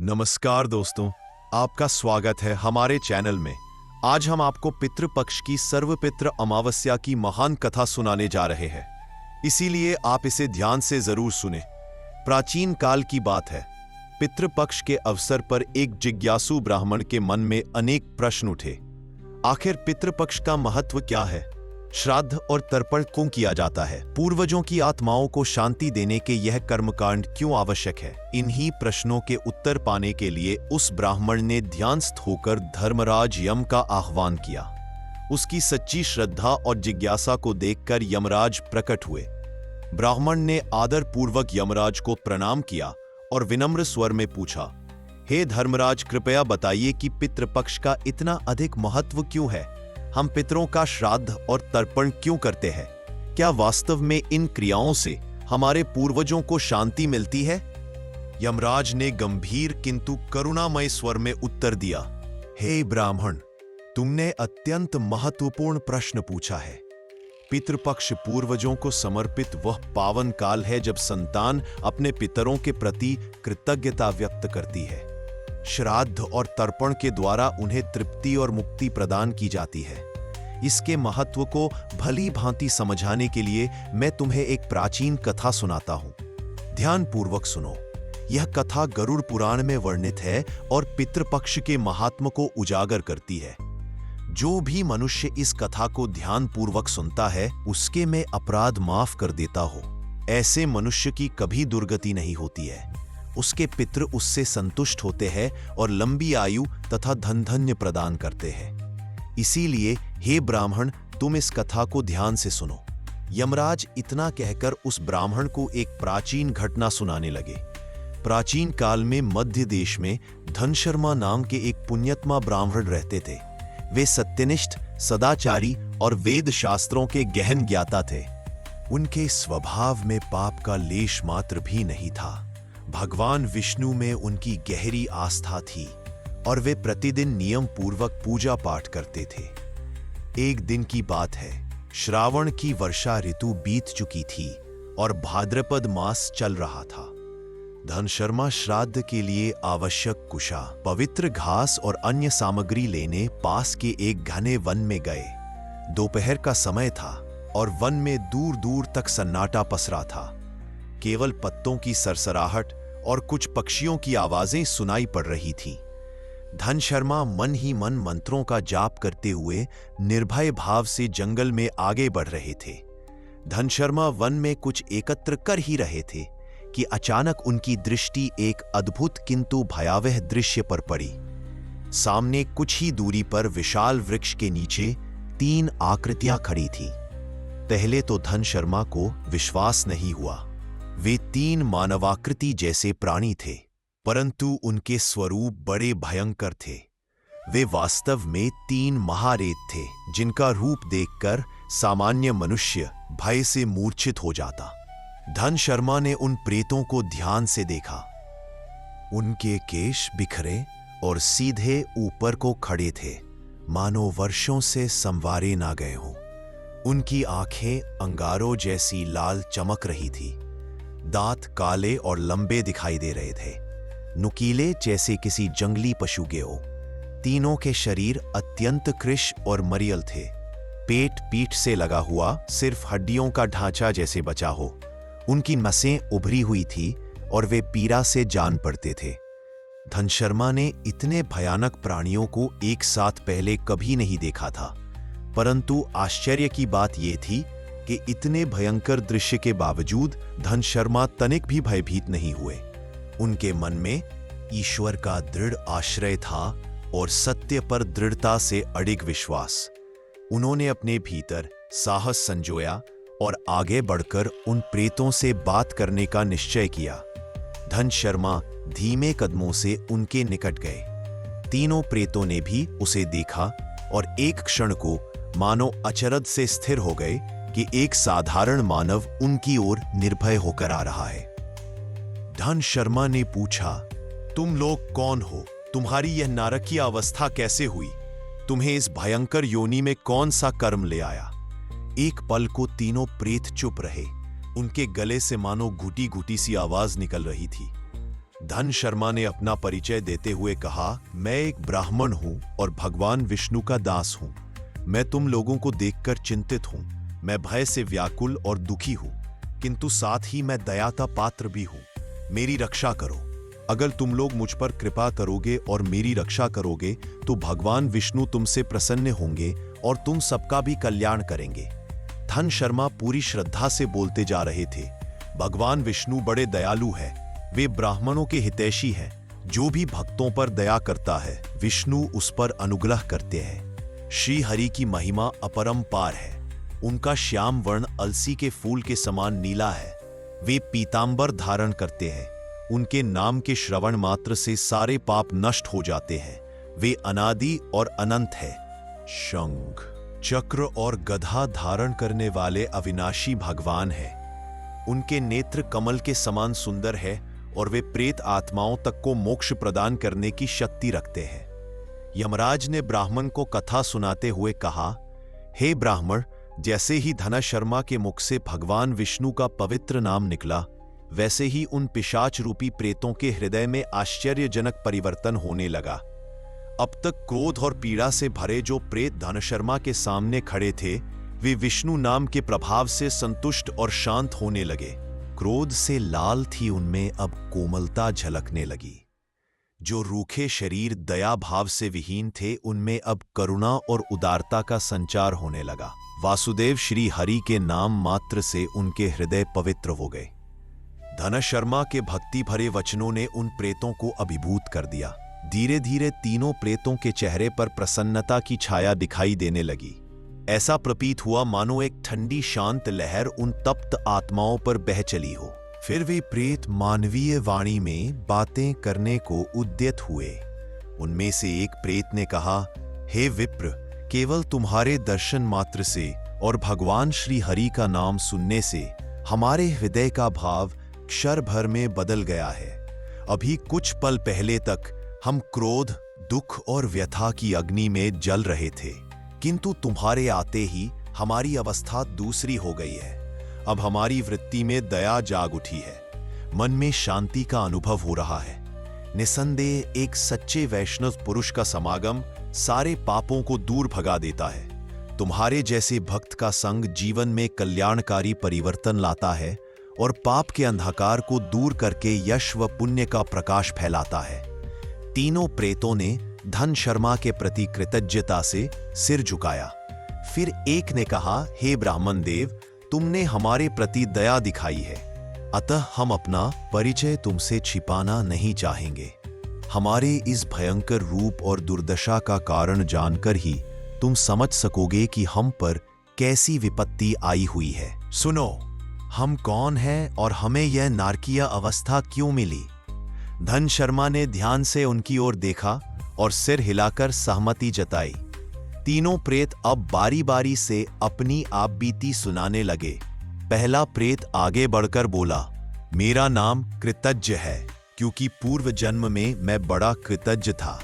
नमस्कार दोस्तों, आपका स्वागत है हमारे चैनल में। आज हम आपको पितृपक्ष की सर्वपितृ अमावस्या की महान कथा सुनाने जा रहे हैं, इसीलिए आप इसे ध्यान से जरूर सुने। प्राचीन काल की बात है। पितृपक्ष के अवसर पर एक जिज्ञासु ब्राह्मण के मन में अनेक प्रश्न उठे। आखिर पितृपक्ष का महत्व क्या है? श्राद्ध और तर्पण क्यों किया जाता है? पूर्वजों की आत्माओं को शांति देने के यह कर्मकांड क्यों आवश्यक है? इन्हीं प्रश्नों के उत्तर पाने के लिए उस ब्राह्मण ने ध्यानस्थ होकर धर्मराज यम का आह्वान किया। उसकी सच्ची श्रद्धा और जिज्ञासा को देखकर यमराज प्रकट हुए। ब्राह्मण ने आदर पूर्वक यमराज को प्रणाम किया और विनम्र स्वर में पूछा, हे धर्मराज, कृपया बताइए कि पितृपक्ष का इतना अधिक महत्व क्यों है? हम पितरों का श्राद्ध और तर्पण क्यों करते हैं? क्या वास्तव में इन क्रियाओं से हमारे पूर्वजों को शांति मिलती है? यमराज ने गंभीर किंतु करुणामय स्वर में उत्तर दिया, हे ब्राह्मण, तुमने अत्यंत महत्वपूर्ण प्रश्न पूछा है। पितृपक्ष पूर्वजों को समर्पित वह पावन काल है जब संतान अपने पितरों के प्रति कृतज्ञता व्यक्त करती है। श्राद्ध और तर्पण के द्वारा उन्हें तृप्ति और मुक्ति प्रदान की जाती है। इसके महत्व को भली भांति समझाने के लिए मैं तुम्हें एक प्राचीन कथा सुनाता हूं। ध्यानपूर्वक सुनो। यह कथा गरुड़ पुराण में वर्णित है और पितृपक्ष के महात्म को उजागर करती है। जो भी मनुष्य इस कथा को ध्यानपूर्वक सुनता है, उसके में अपराध माफ कर देता हो। ऐसे मनुष्य की कभी दुर्गति नहीं होती है। उसके पितृ उससे संतुष्ट होते हैं और लंबी आयु तथा धन धान्य प्रदान करते हैं। इसीलिए हे ब्राह्मण, तुम इस कथा को ध्यान से सुनो। यमराज इतना कहकर उस ब्राह्मण को एक प्राचीन घटना सुनाने लगे। प्राचीन काल में मध्य देश में धनशर्मा नाम के एक पुण्यात्मा ब्राह्मण रहते थे। वे सत्यनिष्ठ, सदाचारी और वेद शास्त्रों के गहन ज्ञाता थे। उनके स्वभाव में पाप का लेश मात्र भी नहीं था। भगवान विष्णु में उनकी गहरी आस्था थी और वे प्रतिदिन नियम पूर्वक पूजा पाठ करते थे। एक दिन की बात है, श्रावण की वर्षा ऋतु बीत चुकी थी और भाद्रपद मास चल रहा था। धनशर्मा श्राद्ध के लिए आवश्यक कुशा, पवित्र घास और अन्य सामग्री लेने पास के एक घने वन में गए। दोपहर का समय था और वन में दूर दूर तक सन्नाटा पसरा था। केवल पत्तों की सरसराहट और कुछ पक्षियों की आवाजें सुनाई पड़ रही थीं। धनशर्मा मन ही मन मंत्रों का जाप करते हुए निर्भय भाव से जंगल में आगे बढ़ रहे थे। धनशर्मा वन में कुछ एकत्र कर ही रहे थे कि अचानक उनकी दृष्टि एक अद्भुत किंतु भयावह दृश्य पर पड़ी। सामने कुछ ही दूरी पर विशाल वृक्ष के नीचे 3 आकृतियां खड़ी थीं। पहले तो धनशर्मा को विश्वास नहीं हुआ। वे 3 मानवाकृति जैसे प्राणी थे, परंतु उनके स्वरूप बड़े भयंकर थे। वे वास्तव में 3 महारेत थे, जिनका रूप देखकर सामान्य मनुष्य भय से मूर्छित हो जाता। धनशर्मा ने उन प्रेतों को ध्यान से देखा। उनके केश बिखरे और सीधे ऊपर को खड़े थे, मानो वर्षों से संवारे ना गए हों। उनकी आंखें अंगारों जैसी लाल चमक रही थी। दांत काले और लंबे दिखाई दे रहे थे, नुकीले जैसे किसी जंगली पशु के हो। तीनों के शरीर अत्यंत कृश और मरियल थे। पेट पीठ से लगा हुआ, सिर्फ हड्डियों का ढांचा जैसे बचा हो। उनकी नसें उभरी हुई थी और वे पीड़ा से जान पड़ते थे। धनशर्मा ने इतने भयानक प्राणियों को एक साथ पहले कभी नहीं देखा था, परंतु आश्चर्य की बात यह थी कि इतने भयंकर दृश्य के बावजूद धनशर्मा तनिक भी भयभीत नहीं हुए। उनके मन में ईश्वर का दृढ़ आश्रय था और सत्य पर दृढ़ता से अडिग विश्वास। उन्होंने अपने भीतर साहस संजोया और आगे बढ़कर उन प्रेतों से बात करने का निश्चय किया। धनशर्मा धीमे कदमों से उनके निकट गए। तीनों प्रेतों ने भी उसे देखा और एक क्षण को मानो अचरज से स्थिर हो गए कि एक साधारण मानव उनकी ओर निर्भय होकर आ रहा है। धनशर्मा ने पूछा, तुम लोग कौन हो? तुम्हारी यह नारकीय अवस्था कैसे हुई? तुम्हें इस भयंकर योनि में कौन सा कर्म ले आया? एक पल को तीनों प्रेत चुप रहे। उनके गले से मानो घुटी घुटी सी आवाज निकल रही थी। धन शर्मा ने अपना परिचय देते हुए कहा, मैं एक ब्राह्मण हूं और भगवान विष्णु का दास हूं। मैं तुम लोगों को देखकर चिंतित हूं। मैं भय से व्याकुल और दुखी हूं, किंतु साथ ही मैं दया का पात्र भी हूं। मेरी रक्षा करो। अगर तुम लोग मुझ पर कृपा करोगे और मेरी रक्षा करोगे तो भगवान विष्णु तुमसे प्रसन्न होंगे और तुम सबका भी कल्याण करेंगे। धन शर्मा पूरी श्रद्धा से बोलते जा रहे थे। भगवान विष्णु बड़े दयालु है। वे ब्राह्मणों के हितैषी हैं। जो भी भक्तों पर दया करता है विष्णु उस पर अनुग्रह करते हैं। श्री हरि की महिमा अपरंपार है। उनका श्याम वर्ण अलसी के फूल के समान नीला है। वे पीतांबर धारण करते हैं। उनके नाम के श्रवण मात्र से सारे पाप नष्ट हो जाते हैं। वे अनादि और अनंत है। शंख, चक्र और गधा धारण करने वाले अविनाशी भगवान हैं। उनके नेत्र कमल के समान सुंदर है और वे प्रेत आत्माओं तक को मोक्ष प्रदान करने की शक्ति रखते हैं। यमराज ने ब्राह्मण को कथा सुनाते हुए कहा, हे ब्राह्मण, जैसे ही धन शर्मा के मुख से भगवान विष्णु का पवित्र नाम निकला, वैसे ही उन पिशाच रूपी प्रेतों के हृदय में आश्चर्यजनक परिवर्तन होने लगा। अब तक क्रोध और पीड़ा से भरे जो प्रेत धन शर्मा के सामने खड़े थे, वे विष्णु नाम के प्रभाव से संतुष्ट और शांत होने लगे। क्रोध से लाल थी उनमें अब कोमलता झलकने लगी। जो रूखे शरीर दया भाव से विहीन थे, उनमें अब करुणा और उदारता का संचार होने लगा। वासुदेव श्री हरि के नाम मात्र से उनके हृदय पवित्र हो गए। धन शर्मा के भक्ति भरे वचनों ने उन प्रेतों को अभिभूत कर दिया। धीरे धीरे तीनों प्रेतों के चेहरे पर प्रसन्नता की छाया दिखाई देने लगी। ऐसा प्रतीत हुआ मानो एक ठंडी शांत लहर उन तप्त आत्माओं पर बह चली हो। फिर वे प्रेत मानवीय वाणी में बातें करने को उद्यत हुए। उनमें से एक प्रेत ने कहा, हे विप्र, केवल तुम्हारे दर्शन मात्र से और भगवान श्री हरि का नाम सुनने से हमारे हृदय का भाव क्षण भर में बदल गया है। अभी कुछ पल पहले तक हम क्रोध, दुख और व्यथा की अग्नि में जल रहे थे, किंतु तुम्हारे आते ही हमारी अवस्था दूसरी हो गई है। अब हमारी वृत्ति में दया जाग उठी है। मन में शांति का अनुभव हो रहा है। निसंदेह एक सच्चे वैष्णव पुरुष का समागम सारे पापों को दूर भगा देता है। तुम्हारे जैसे भक्त का संग जीवन में कल्याणकारी परिवर्तन लाता है और पाप के अंधकार को दूर करके यश व पुण्य का प्रकाश फैलाता है। तीनों प्रेतों ने धन शर्मा के प्रति कृतज्ञता से सिर झुकाया। फिर एक ने कहा, हे ब्राह्मण देव, तुमने हमारे प्रति दया दिखाई है, अतः हम अपना परिचय तुमसे छिपाना नहीं चाहेंगे। हमारे इस भयंकर रूप और दुर्दशा का कारण जानकर ही तुम समझ सकोगे कि हम पर कैसी विपत्ति आई हुई है। सुनो, हम कौन हैं और हमें यह नारकीय अवस्था क्यों मिली? धन शर्मा ने ध्यान से उनकी ओर देखा और सिर हिलाकर सहमति जताई। तीनों प्रेत अब बारी बारी से अपनी आप बीती सुनाने लगे। पहला प्रेत आगे बढ़कर बोला, मेरा नाम कृतज्ञ है, क्योंकि पूर्व जन्म में मैं बड़ा कृतज्ञ था।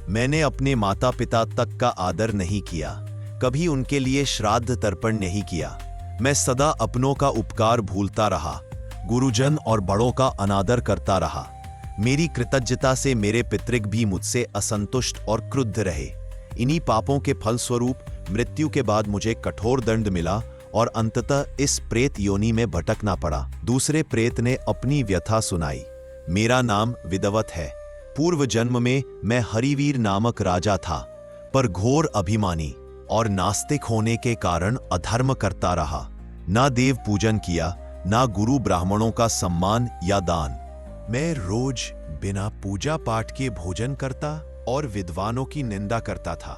मैंने अपने माता पिता तक का आदर नहीं किया, कभी उनके लिए श्राद्ध तर्पण नहीं किया। मैं सदा अपनों का उपकार भूलता रहा, गुरुजन और बड़ों का अनादर करता रहा। मेरी कृतज्ञता से मेरे पितृग भी मुझसे असंतुष्ट और क्रुद्ध रहे। इन्हीं पापों के फलस्वरूप मृत्यु के बाद मुझे कठोर दंड मिला और अंततः इस प्रेत योनि में भटकना पड़ा। दूसरे प्रेत ने अपनी व्यथा सुनाई। मेरा नाम विदवत है। पूर्व जन्म में मैं हरिवीर नामक राजा था, पर घोर अभिमानी और नास्तिक होने के कारण अधर्म करता रहा। ना देव पूजन किया, ना गुरु ब्राह्मणों का सम्मान या दान। मैं रोज बिना पूजा पाठ के भोजन करता और विद्वानों की निंदा करता था।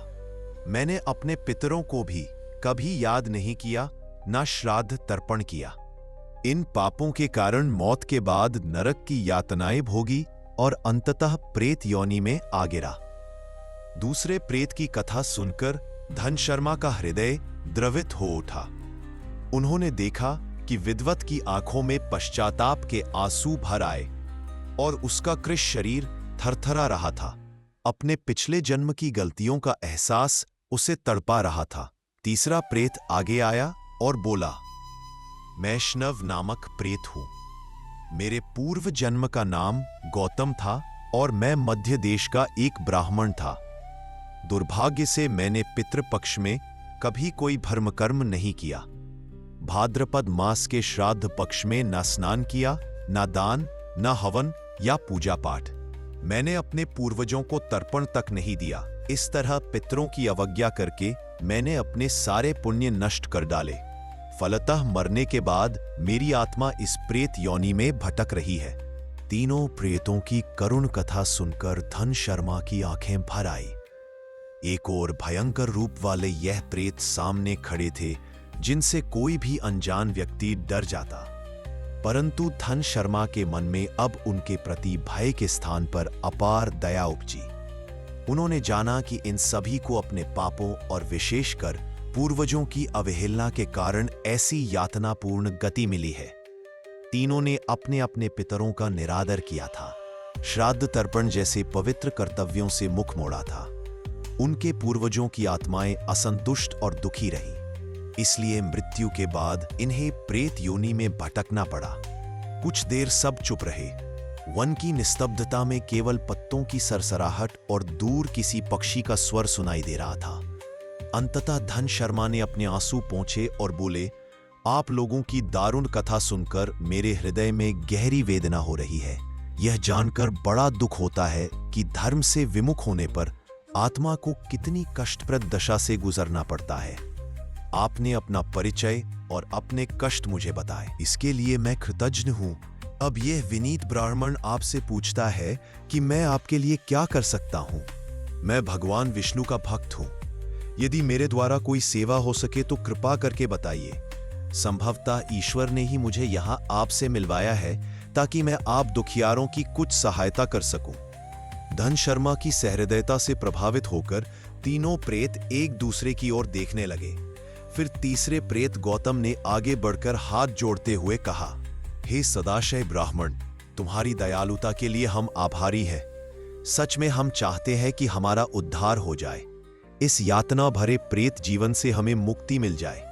मैंने अपने पितरों को भी कभी याद नहीं किया, ना श्राद्ध तर्पण किया। इन पापों के कारण मौत के बाद नरक की यातनाएं भोगी और अंततः प्रेत योनि में आ गिरा। दूसरे प्रेत की कथा सुनकर धन शर्मा का हृदय द्रवित हो उठा। उन्होंने देखा कि विद्वत की आंखों में पश्चाताप के आंसू भर आए और उसका कृश शरीर थरथरा रहा था। अपने पिछले जन्म की गलतियों का एहसास उसे तड़पा रहा था। तीसरा प्रेत आगे आया और बोला, मैं वैष्णव नामक प्रेत हूं। मेरे पूर्व जन्म का नाम गौतम था और मैं मध्य देश का एक ब्राह्मण था। दुर्भाग्य से मैंने पितृपक्ष में कभी कोई धर्म कर्म नहीं किया। भाद्रपद मास के श्राद्ध पक्ष में न स्नान किया, न दान, न हवन या पूजा पाठ। मैंने अपने पूर्वजों को तर्पण तक नहीं दिया। इस तरह पितरों की अवज्ञा करके मैंने अपने सारे पुण्य नष्ट कर डाले। फलतः मरने के बाद मेरी आत्मा इस प्रेत योनि में भटक रही है। तीनों प्रेतों की करुण कथा सुनकर धन शर्मा की आंखें भर आई। एक और भयंकर रूप वाले यह प्रेत सामने खड़े थे, जिनसे कोई भी अनजान व्यक्ति डर जाता। परंतु धन शर्मा के मन में अब उनके प्रति भय के स्थान पर अपार दया उपजी। उन्होंने जाना कि इन सभी को अपने पापों और विशेषकर पूर्वजों की अवहेलना के कारण ऐसी यातनापूर्ण गति मिली है। तीनों ने अपने अपने पितरों का निरादर किया था, श्राद्ध तर्पण जैसे पवित्र कर्तव्यों से मुख मोड़ा था। उनके पूर्वजों की आत्माएं असंतुष्ट और दुखी रही, इसलिए मृत्यु के बाद इन्हें प्रेत योनि में भटकना पड़ा। कुछ देर सब चुप रहे। वन की निस्तब्धता में केवल पत्तों की सरसराहट और दूर किसी पक्षी का स्वर सुनाई दे रहा था। अंततः धन शर्मा ने अपने आंसू पोंछे और बोले, आप लोगों की दारुण कथा सुनकर मेरे हृदय में गहरी वेदना हो रही है। यह जानकर बड़ा दुख होता है कि धर्म से विमुख होने पर आत्मा को कितनी कष्टप्रद दशा से गुजरना पड़ता है। आपने अपना परिचय और अपने कष्ट मुझे बताए, इसके लिए मैं कृतज्ञ हूं। अब यह विनीत ब्राह्मण आपसे पूछता है कि मैं आपके लिए क्या कर सकता हूं। मैं भगवान विष्णु का भक्त हूं। यदि मेरे द्वारा कोई सेवा हो सके तो कृपा करके बताइए। संभवतः ईश्वर ने ही मुझे यहां आपसे मिलवाया है ताकि मैं आप दुखियारों की कुछ सहायता कर सकूं। धन शर्मा की सहृदयता से प्रभावित होकर तीनों प्रेत एक दूसरे की ओर देखने लगे। फिर तीसरे प्रेत गौतम ने आगे बढ़कर हाथ जोड़ते हुए कहा, हे सदाशय ब्राह्मण, तुम्हारी दयालुता के लिए हम आभारी हैं। सच में हम चाहते हैं कि हमारा उद्धार हो जाए, इस यातना भरे प्रेत जीवन से हमें मुक्ति मिल जाए।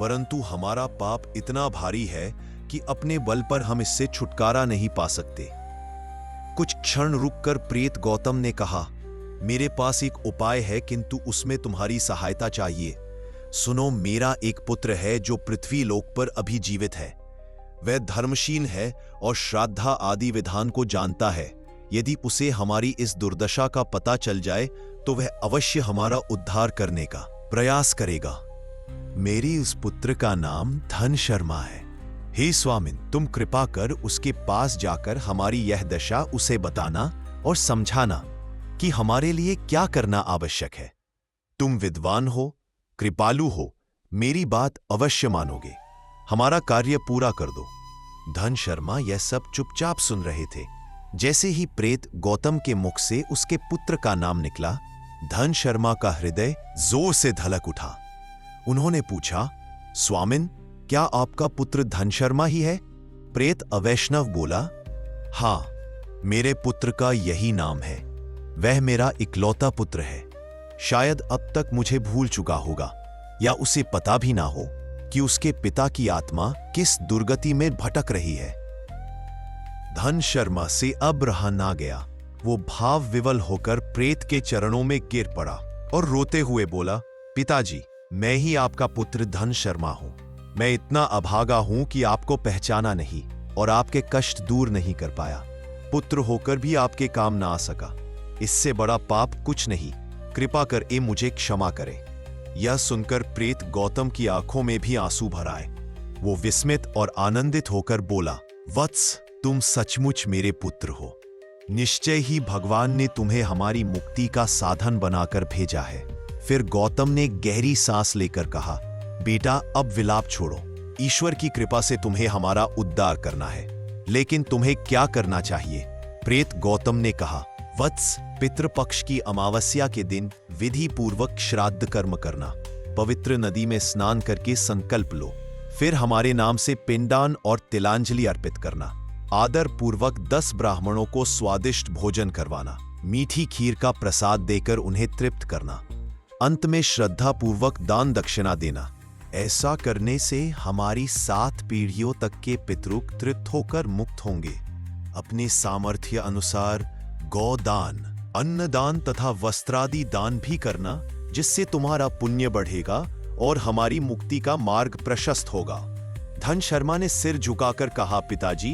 परंतु हमारा पाप इतना भारी है कि अपने बल पर हम इससे छुटकारा नहीं पा सकते। कुछ क्षण रुककर प्रेत गौतम ने कहा, मेरे पास एक उपाय है, किंतु उसमें तुम्हारी सहायता चाहिए। सुनो, मेरा एक पुत्र है जो पृथ्वी लोक पर अभी जीवित है। वह धर्मशील है और श्राद्धा आदि विधान को जानता है। यदि उसे हमारी इस दुर्दशा का पता चल जाए तो वह अवश्य हमारा उद्धार करने का प्रयास करेगा। मेरी उस पुत्र का नाम धन शर्मा है। हे स्वामिन, तुम कृपा कर उसके पास जाकर हमारी यह दशा उसे बताना और समझाना कि हमारे लिए क्या करना आवश्यक है। तुम विद्वान हो, कृपालु हो, मेरी बात अवश्य मानोगे। हमारा कार्य पूरा कर दो। धन शर्मा यह सब चुपचाप सुन रहे थे। जैसे ही प्रेत गौतम के मुख से उसके पुत्र का नाम निकला, धन शर्मा का हृदय जोर से धड़क उठा। उन्होंने पूछा, स्वामिन, क्या आपका पुत्र धन शर्मा ही है? प्रेत अवैष्णव बोला, हां, मेरे पुत्र का यही नाम है। वह मेरा इकलौता पुत्र है। शायद अब तक मुझे भूल चुका होगा या उसे पता भी ना हो कि उसके पिता की आत्मा किस दुर्गति में भटक रही है। धन शर्मा से अब रहा ना गया। वो भाव विवल होकर प्रेत के चरणों में गिर पड़ा और रोते हुए बोला, पिताजी, मैं ही आपका पुत्र धन शर्मा हूं। मैं इतना अभागा हूं कि आपको पहचाना नहीं और आपके कष्ट दूर नहीं कर पाया। पुत्र होकर भी आपके काम ना आ सका। इससे बड़ा पाप कुछ नहीं। कृपा कर मुझे क्षमा करे। यह सुनकर प्रेत गौतम की आंखों में भी आंसू भर आए। वो विस्मित और आनंदित होकर बोला, वत्स, तुम सचमुच मेरे पुत्र हो। निश्चय ही भगवान ने तुम्हें हमारी मुक्ति का साधन बनाकर भेजा है। फिर गौतम ने गहरी सांस लेकर कहा, बेटा, अब विलाप छोड़ो। ईश्वर की कृपा से तुम्हें हमारा उद्धार करना है। लेकिन तुम्हें क्या करना चाहिए? प्रेत गौतम ने कहा, वत्स, पितृपक्ष की अमावस्या के दिन विधि पूर्वक श्राद्ध कर्म करना। पवित्र नदी में स्नान करके संकल्प लो। फिर हमारे नाम से पिंडदान और तिलांजलि अर्पित करना। आदर पूर्वक 10 ब्राह्मणों को स्वादिष्ट भोजन करवाना। मीठी खीर का प्रसाद देकर उन्हें तृप्त करना। अंत में श्रद्धा पूर्वक दान दक्षिणा देना। ऐसा करने से हमारी 7 पीढ़ियों तक के पितृक तृप्त होकर मुक्त होंगे। अपने सामर्थ्य अनुसार गौदान, अन्नदान तथा वस्त्रादि दान भी करना, जिससे तुम्हारा पुण्य बढ़ेगा और हमारी मुक्ति का मार्ग प्रशस्त होगा। धन शर्मा ने सिर झुकाकर कहा, पिताजी,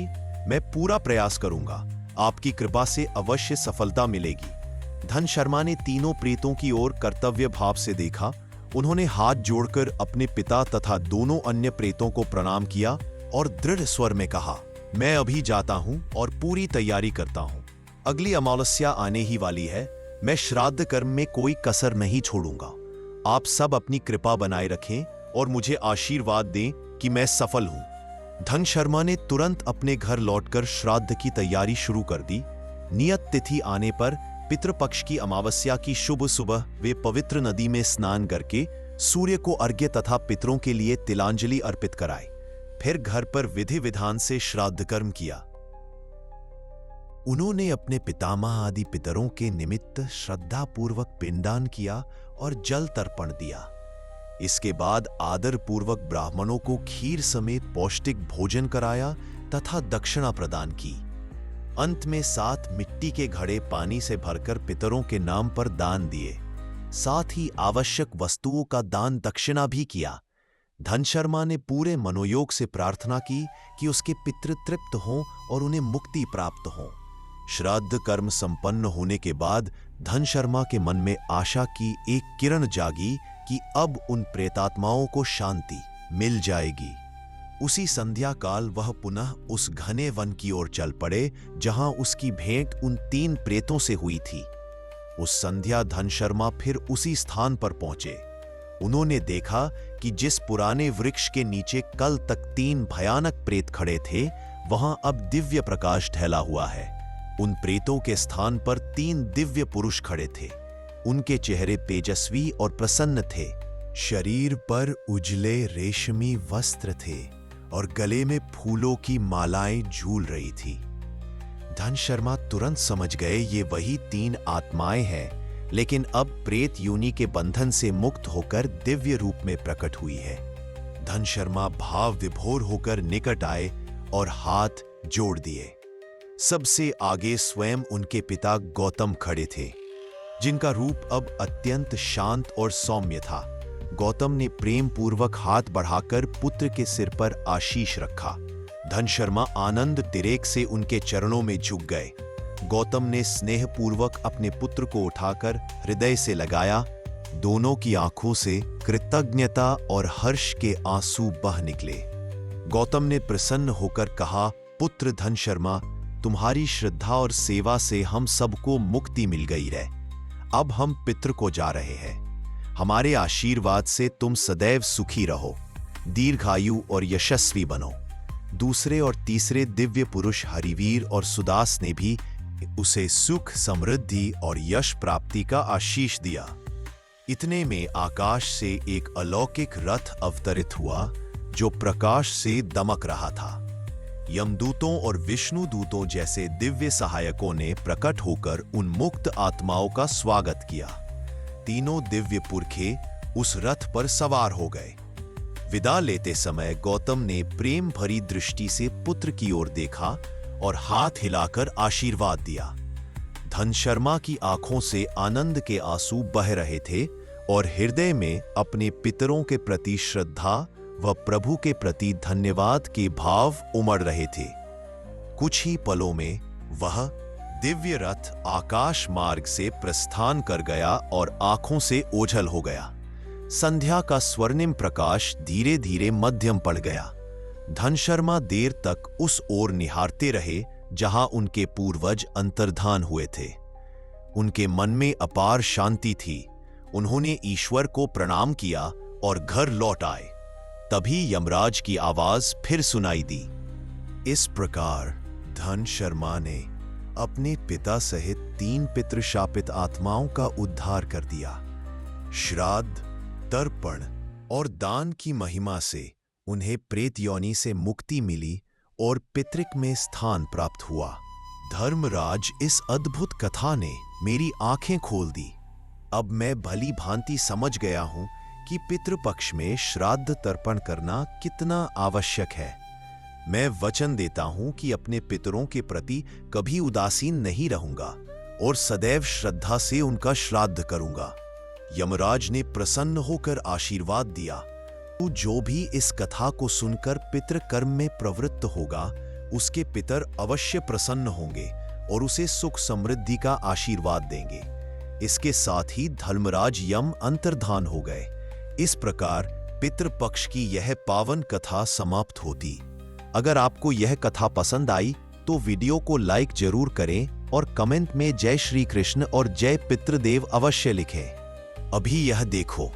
मैं पूरा प्रयास करूंगा। आपकी कृपा से अवश्य सफलता मिलेगी। धन शर्मा ने तीनों प्रेतों की ओर कर्तव्य भाव से देखा। उन्होंने हाथ जोड़कर अपने पिता तथा दोनों अन्य प्रेतों को प्रणाम किया और दृढ़ स्वर में कहा, मैं अभी जाता हूं और पूरी तैयारी करता हूं। अगली अमावस्या आने ही वाली है। मैं श्राद्ध कर्म में कोई कसर नहीं छोड़ूंगा। आप सब अपनी कृपा बनाए रखें और मुझे आशीर्वाद दें कि मैं सफल हूं। धन शर्मा ने तुरंत अपने घर लौटकर श्राद्ध की तैयारी शुरू कर दी। नियत तिथि आने पर पितृपक्ष की अमावस्या की शुभ सुबह वे पवित्र नदी में स्नान करके सूर्य को अर्घ्य तथा पितरों के लिए तिलांजलि अर्पित कराए। फिर घर पर विधि विधान से श्राद्ध कर्म किया। उन्होंने अपने पितामह आदि पितरों के निमित्त श्रद्धापूर्वक पिंडदान किया और जल तर्पण दिया। इसके बाद आदर पूर्वक ब्राह्मणों को खीर समेत पौष्टिक भोजन कराया तथा दक्षिणा प्रदान की। अंत में 7 मिट्टी के घड़े पानी से भरकर पितरों के नाम पर दान दिए। साथ ही आवश्यक वस्तुओं का दान दक्षिणा भी किया। धन शर्मा ने पूरे मनोयोग से प्रार्थना की कि उसके पितृ तृप्त हों और उन्हें मुक्ति प्राप्त हो। श्राद्ध कर्म संपन्न होने के बाद धन शर्मा के मन में आशा की एक किरण जागी कि अब उन प्रेतात्माओं को शांति मिल जाएगी। उसी संध्या काल वह पुनः उस घने वन की ओर चल पड़े जहां उसकी भेंट उन 3 प्रेतों से हुई थी। उस संध्या धन शर्मा फिर उसी स्थान पर पहुंचे। उन्होंने देखा कि जिस पुराने वृक्ष के नीचे कल तक 3 भयानक प्रेत खड़े थे, वहां अब दिव्य प्रकाश ढला हुआ है। उन प्रेतों के स्थान पर 3 दिव्य पुरुष खड़े थे। उनके चेहरे तेजस्वी और प्रसन्न थे। शरीर पर उजले रेशमी वस्त्र थे और गले में फूलों की मालाएं झूल रही थी। धन शर्मा तुरंत समझ गए ये वही 3 आत्माएं हैं, लेकिन अब प्रेत योनि के बंधन से मुक्त होकर दिव्य रूप में प्रकट हुई है। धन शर्मा भाव विभोर होकर निकट आए और हाथ जोड़ दिए। सबसे आगे स्वयं उनके पिता गौतम खड़े थे, जिनका रूप अब अत्यंत शांत और सौम्य था। गौतम ने प्रेम पूर्वक हाथ बढ़ाकर पुत्र के सिर पर आशीष रखा। धन शर्मा आनंद तिरेक से उनके चरणों में झुक गए। गौतम ने स्नेह पूर्वक अपने पुत्र को उठाकर हृदय से लगाया। दोनों की आंखों से कृतज्ञता और हर्ष के आंसू बह निकले। गौतम ने प्रसन्न होकर कहा, पुत्र धन शर्मा, तुम्हारी श्रद्धा और सेवा से हम सबको मुक्ति मिल गई है। अब हम पितृ को जा रहे हैं। हमारे आशीर्वाद से तुम सदैव सुखी रहो, दीर्घायु और यशस्वी बनो। दूसरे और तीसरे दिव्य पुरुष हरिवीर और सुदास ने भी उसे सुख, समृद्धि और यश प्राप्ति का आशीष दिया। इतने में आकाश से एक अलौकिक रथ अवतरित हुआ जो प्रकाश से दमक रहा था। यमदूतों और विष्णु दूतों जैसे दिव्य सहायकों ने प्रकट होकर उन मुक्त आत्माओं का स्वागत किया। तीनों दिव्य पुरखे उस रथ पर सवार हो गए। विदा लेते समय गौतम ने प्रेम भरी दृष्टि से पुत्र की ओर देखा और हाथ हिलाकर आशीर्वाद दिया। धन शर्मा की आंखों से आनंद के आंसू बह रहे थे और हृदय में अपने पितरों के प्रति श्रद्धा व प्रभु के प्रति धन्यवाद के भाव उमड़ रहे थे। कुछ ही पलों में वह दिव्य रथ आकाश मार्ग से प्रस्थान कर गया और आंखों से ओझल हो गया। संध्या का स्वर्णिम प्रकाश धीरे धीरे मध्यम पड़ गया। धन शर्मा देर तक उस ओर निहारते रहे जहां उनके पूर्वज अंतर्धान हुए थे। उनके मन में अपार शांति थी। उन्होंने ईश्वर को प्रणाम किया और घर लौट आए। तभी यमराज की आवाज फिर सुनाई दी। इस प्रकार धन शर्मा ने अपने पिता सहित 3 पितृशापित आत्माओं का उद्धार कर दिया। श्राद्ध, तर्पण और दान की महिमा से उन्हें प्रेत योनि से मुक्ति मिली और पितृक में स्थान प्राप्त हुआ। धर्मराज, इस अद्भुत कथा ने मेरी आंखें खोल दी। अब मैं भली भांति समझ गया हूं कि पितृपक्ष में श्राद्ध तर्पण करना कितना आवश्यक है। मैं वचन देता हूं कि अपने पितरों के प्रति कभी उदासीन नहीं रहूंगा और सदैव श्रद्धा से उनका श्राद्ध करूंगा। यमराज ने प्रसन्न होकर आशीर्वाद दिया। तो जो भी इस कथा को सुनकर पितृ कर्म में प्रवृत्त होगा, उसके पितर अवश्य प्रसन्न होंगे और उसे सुख समृद्धि का आशीर्वाद देंगे। इसके साथ ही धर्मराज यम अंतर्धान हो गए। इस प्रकार पितृपक्ष की यह पावन कथा समाप्त होती। अगर आपको यह कथा पसंद आई तो वीडियो को लाइक जरूर करें और कमेंट में जय श्री कृष्ण और जय पितृदेव अवश्य लिखें। अभी यह देखो।